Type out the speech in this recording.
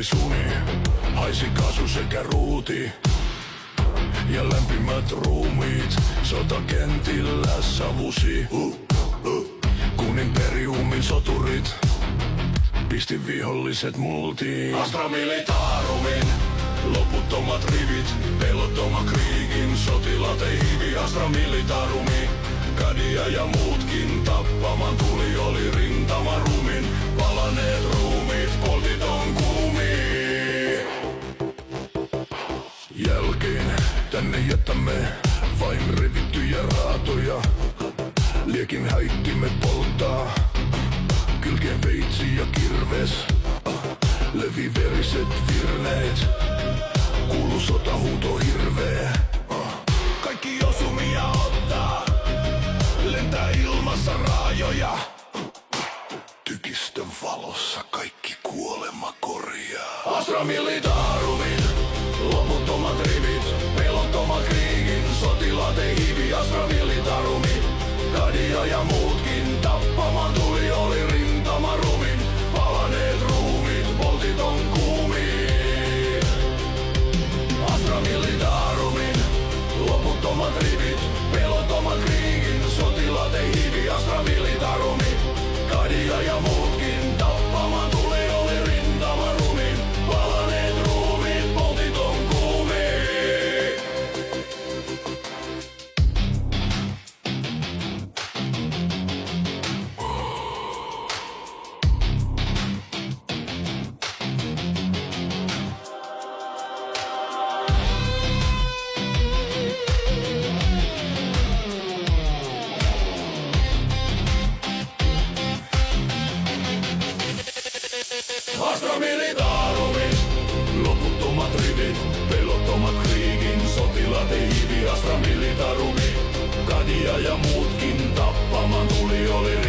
Yöpymisuni, haisi kasu sekä ruuti. Ja lämpimät ruumiit sotakentillä savusi. Kun imperiumin soturit pisti viholliset multiin. Astra Militarumin loputtomat rivit, pelottoman kriigin sotilaat ei hivi. Astra Militarumi, Kadia ja muutkin tappaman tuli oli rintamarumin. Palaneet ruumiit, poltit on kuumiin. Jälkeen tänne jättämme vain revittyjä raatoja. Liekin häittimet polttaa, kylkeen veitsi ja kirves. Leviveriset virneet, kuulu sotahuuto hirveä. Kaikki osumia ottaa, lentää ilmassa raajoja. Tykistön valossa kaikki kuolema korjaa. Astra Militarumin loputtomat rivit, pelottoman kriigin sotilaat ei hivi. Astra Militarumin, Kadia ja muutkin tappamaan tuli oli rintamarumin. Palaneet ruumiit, poltit on kuumiin. Astra Militarumin loputtomat rivit, pelottoman kriigin sotilaat ei hivi. Astra Militarumin, Kadia ja muutkin tappamaan tuli oli rintamarumin. Palaneet ruumiit, poltit on kuumiin. Astra Militarumin loputtomat rivit, pelottomat kriigin sotilaat ei hivi. Astra Militarumi, Kadia ja muutkin tappamaan tuli oli